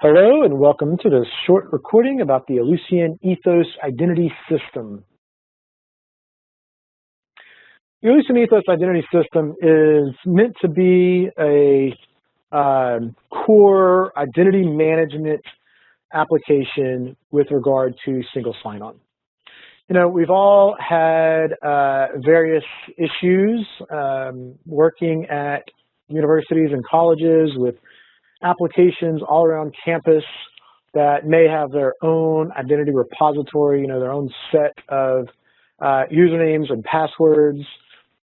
Hello and welcome to this short recording about the Ellucian Ethos Identity System. The Ellucian Ethos Identity System is meant to be a core identity management application with regard to single sign-on. You know, we've all had various issues working at universities and colleges with applications all around campus that may have their own identity repository, you know, their own set of usernames and passwords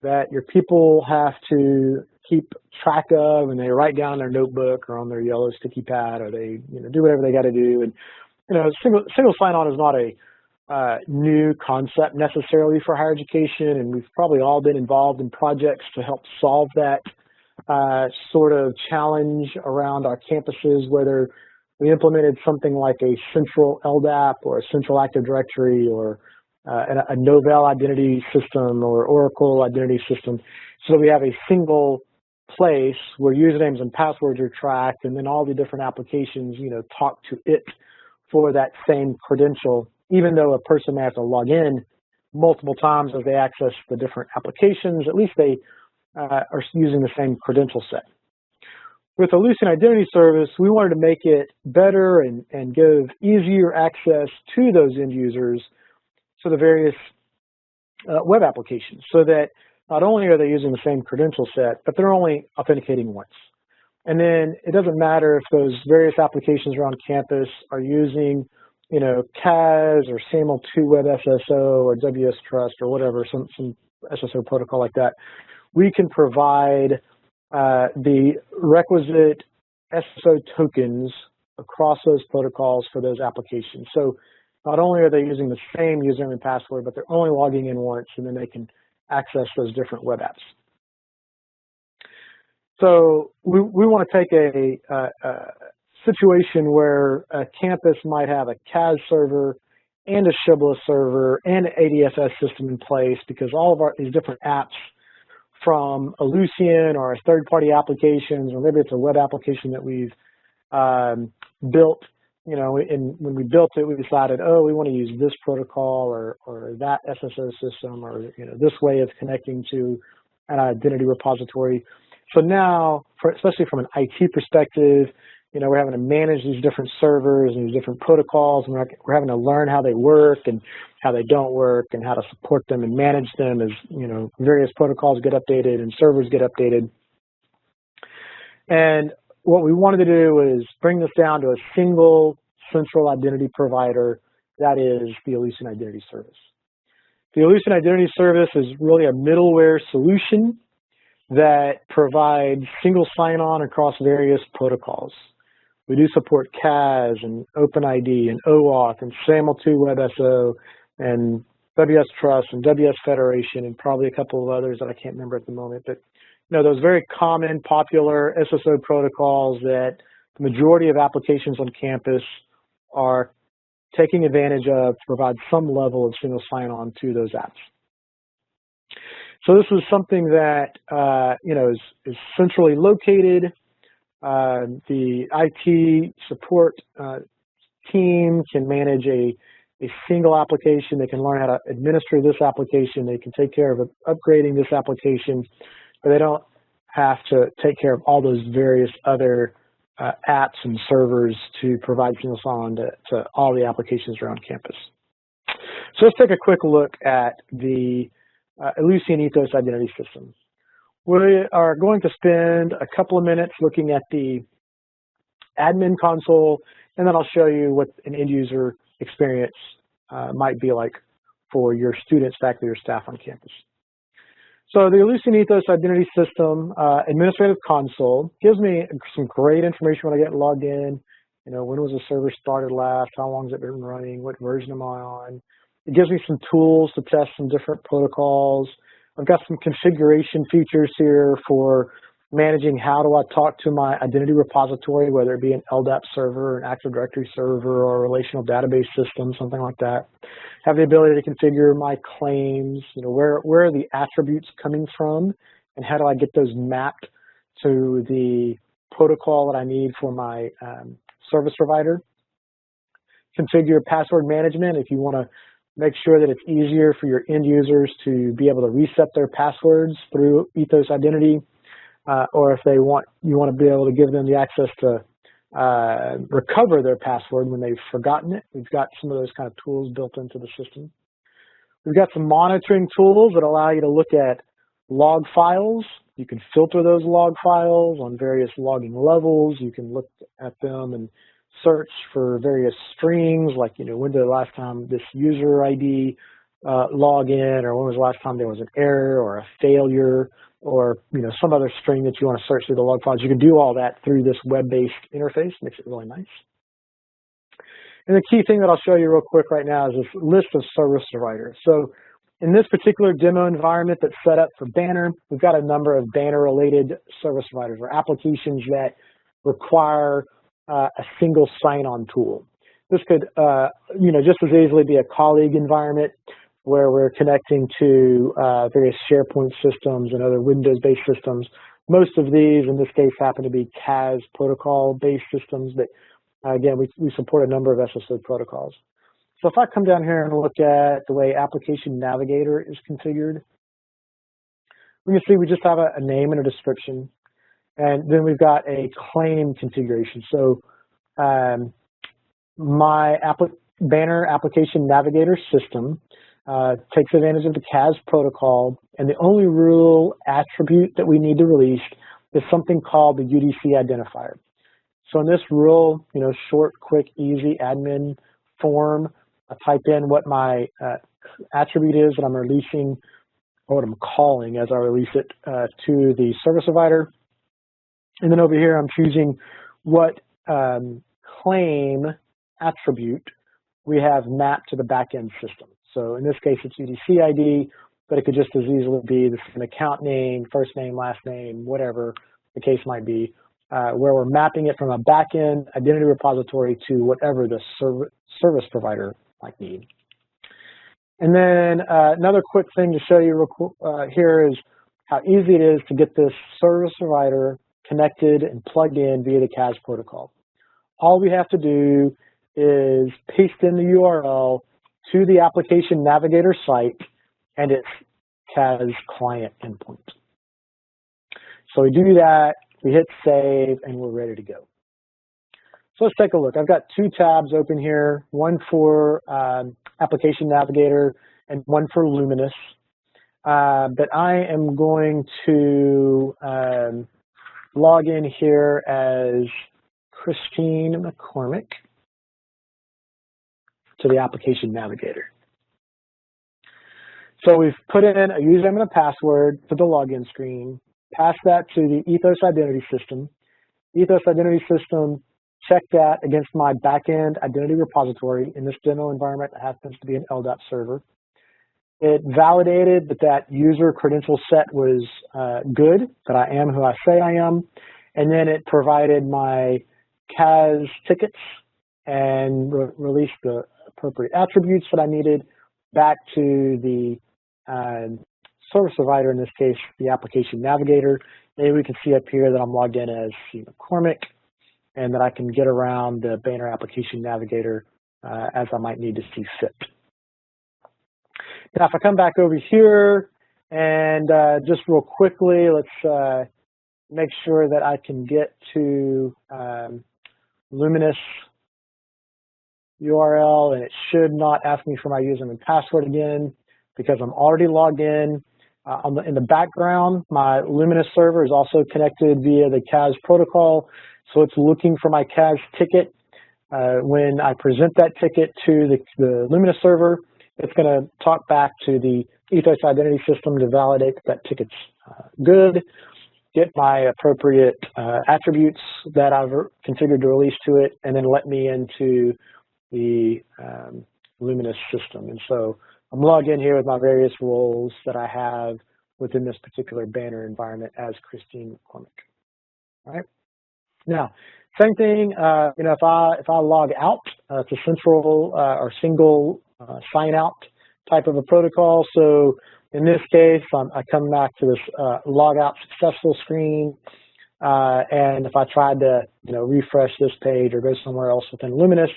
that your people have to keep track of, and they write down in their notebook or on their yellow sticky pad, or they, you know, do whatever they got to do. And you know, single sign-on is not a new concept necessarily for higher education, and we've probably all been involved in projects to help solve that sort of challenge around our campuses, whether we implemented something like a central LDAP or a central Active Directory or a Novell identity system or Oracle identity system, so that we have a single place where usernames and passwords are tracked, and then all the different applications, you know, talk to it for that same credential, even though a person may have to log in multiple times as they access the different applications. At least they are using the same credential set. With the Lucien Identity Service, we wanted to make it better and give easier access to those end users to the various web applications, so that not only are they using the same credential set, but they're only authenticating once. And then it doesn't matter if those various applications around campus are using, you know, CAS or SAML2 Web SSO or WS Trust or whatever, some SSO protocol like that. We can provide the requisite SSO tokens across those protocols for those applications. So not only are they using the same username and password, but they're only logging in once, and then they can access those different web apps. So we want to take a situation where a campus might have a CAS server and a Shibboleth server and an ADFS system in place, because all of these different apps from a Lucien or a third-party applications, or maybe it's a web application that we've built, you know, and when we built it, we decided, oh, we want to use this protocol or that SSO system, or, you know, this way of connecting to an identity repository. So now, especially from an IT perspective, you know, we're having to manage these different servers and these different protocols, and we're having to learn how they work and how they don't work and how to support them and manage them as, you know, various protocols get updated and servers get updated. And what we wanted to do is bring this down to a single central identity provider, that is the Ellucian Identity Service. The Ellucian Identity Service is really a middleware solution that provides single sign-on across various protocols. We do support CAS and OpenID and OAuth and SAML2 WebSO and WS Trust and WS Federation and probably a couple of others that I can't remember at the moment. But you know, those very common, popular SSO protocols that the majority of applications on campus are taking advantage of to provide some level of single sign-on to those apps. So this is something that you know, is centrally located. The IT support team can manage a single application. They can learn how to administer this application. They can take care of upgrading this application, but they don't have to take care of all those various other apps and servers to provide single sign-on to all the applications around campus. So let's take a quick look at the Ellucian Ethos Identity System. We are going to spend a couple of minutes looking at the admin console, and then I'll show you what an end user experience might be like for your students, faculty, or staff on campus. So the Ellucian Ethos Identity System administrative console gives me some great information when I get logged in. You know, when was the server started last? How long has it been running? What version am I on? It gives me some tools to test some different protocols. I've got some configuration features here for managing how do I talk to my identity repository, whether it be an LDAP server, an Active Directory server, or a relational database system, something like that. Have the ability to configure my claims, you know, where are the attributes coming from, and how do I get those mapped to the protocol that I need for my service provider. Configure password management if you want to make sure that it's easier for your end users to be able to reset their passwords through Ethos Identity, or if you want to be able to give them the access to recover their password when they've forgotten it. We've got some of those kind of tools built into the system. We've got some monitoring tools that allow you to look at log files. You can filter those log files on various logging levels. You can look at them and search for various strings, like, when was the last time this user ID log in, or when was the last time there was an error or a failure, or some other string that you want to search through the log files. You can do all that through this web-based interface. Makes it really nice. And the key thing that I'll show you real quick right now is this list of service providers. So in this particular demo environment that's set up for Banner, we've got a number of Banner-related service providers, or applications that require a single sign-on tool. This could, just as easily be a colleague environment where we're connecting to various SharePoint systems and other Windows-based systems. Most of these, in this case, happen to be CAS protocol-based systems, but again, we support a number of SSO protocols. So if I come down here and look at the way Application Navigator is configured, we can see we just have a name and a description, and then we've got a claim configuration. So my Banner Application Navigator system takes advantage of the CAS protocol, and the only rule attribute that we need to release is something called the UDC identifier. So in this rule, short, quick, easy admin form, I type in what my attribute is that I'm releasing, or what I'm calling as I release it to the service provider. And then over here, I'm choosing what claim attribute we have mapped to the backend system. So in this case, it's UDC ID, but it could just as easily be the same account name, first name, last name, whatever the case might be, where we're mapping it from a backend identity repository to whatever the service provider might need. And then another quick thing to show you here is how easy it is to get this service provider connected and plugged in via the CAS protocol. All we have to do is paste in the URL to the Application Navigator site and its CAS client endpoint. So we do that, we hit save, and we're ready to go. So let's take a look. I've got two tabs open here, one for Application Navigator and one for Luminous. But I am going to log in here as Christine McCormick to the Application Navigator. So we've put in a username and a password for the login screen, passed that to the Ethos Identity System. Ethos Identity System checked that against my backend identity repository. In this demo environment, it happens to be an LDAP server. It validated that that user credential set was good, that I am who I say I am, and then it provided my CAS tickets and released the appropriate attributes that I needed back to the service provider, in this case, the Application Navigator. And we can see up here that I'm logged in as C. McCormick, and that I can get around the Banner Application Navigator as I might need to see fit. Now, if I come back over here and just real quickly, let's make sure that I can get to Luminous URL, and it should not ask me for my username and password again because I'm already logged in. In the background, my Luminous server is also connected via the CAS protocol, so it's looking for my CAS ticket. When I present that ticket to the Luminous server, it's going to talk back to the Ethos Identity System to validate that ticket's good, get my appropriate attributes that I've configured to release to it, and then let me into the Luminous system. And so I'm logged in here with my various roles that I have within this particular Banner environment as Christine McCormick. All right. Now, same thing. If I log out, it's a central or single sign out type of a protocol. So in this case, I come back to this log out successful screen. and if I tried to, refresh this page or go somewhere else within Luminous,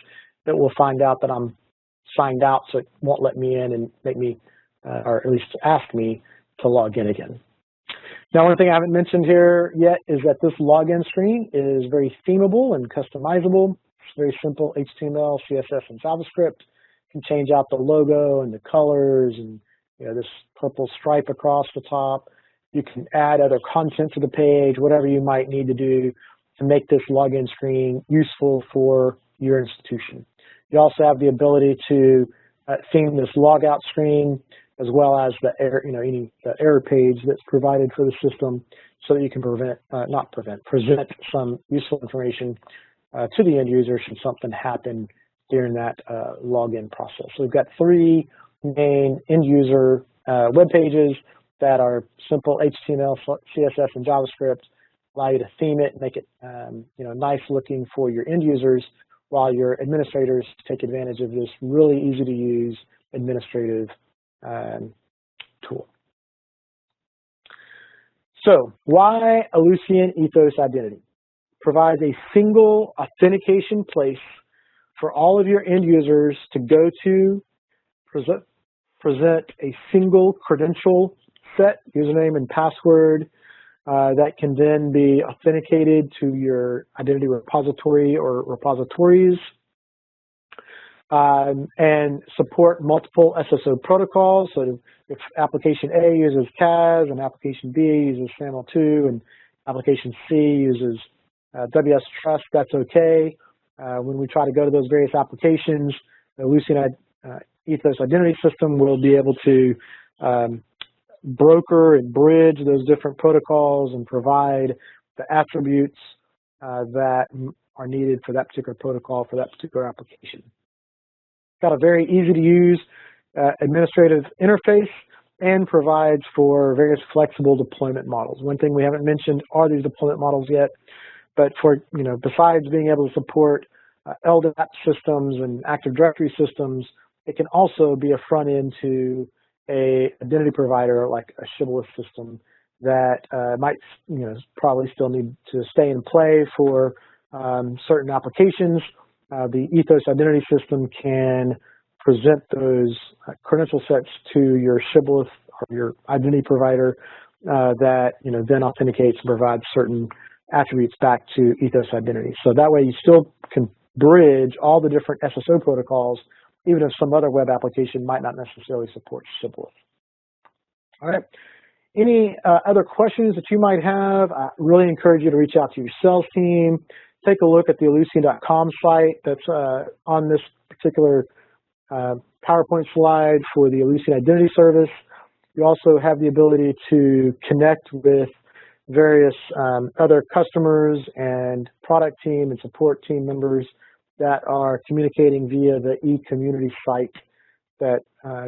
it will find out that I'm signed out, so it won't let me in and make me, or at least ask me to log in again. Now, one thing I haven't mentioned here yet is that this login screen is very themable and customizable. It's very simple HTML, CSS, and JavaScript. You can change out the logo and the colors and this purple stripe across the top. You can add other content to the page, whatever you might need to do to make this login screen useful for your institution. You also have the ability to theme this logout screen as well as the error page that's provided for the system, so that you can present some useful information to the end user should something happen during that login process. So we've got 3 main end user web pages that are simple HTML, CSS, and JavaScript, allow you to theme it, make it nice looking for your end users, while your administrators take advantage of this really easy to use administrative tool. So why Ellucian Ethos Identity? Provides a single authentication place for all of your end users to go to, present a single credential set, username and password, that can then be authenticated to your identity repository or repositories, and support multiple SSO protocols. So if application A uses CAS and application B uses SAML2 and application C uses WS Trust, that's okay. When we try to go to those various applications, the Lucien Ethos Identity System will be able to broker and bridge those different protocols and provide the attributes that are needed for that particular protocol for that particular application. Got a very easy to use administrative interface and provides for various flexible deployment models. One thing we haven't mentioned are these deployment models yet, but for, besides being able to support LDAP systems and Active Directory systems, it can also be a front end to a identity provider like a Shibboleth system that might, probably still need to stay in play for certain applications. The Ethos Identity System can present those credential sets to your Shibboleth or your identity provider that then authenticates and provides certain attributes back to Ethos Identity. So that way you still can bridge all the different SSO protocols, even if some other web application might not necessarily support Shibboleth. All right. Any other questions that you might have? I really encourage you to reach out to your sales team. Take a look at the Ellucian.com site that's on this particular PowerPoint slide for the Ellucian Identity Service. You also have the ability to connect with various other customers and product team and support team members that are communicating via the e-community site that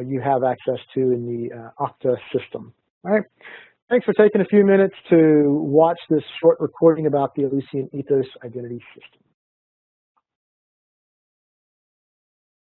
you have access to in the Okta system. All right. Thanks for taking a few minutes to watch this short recording about the Ellucian Ethos Identity System.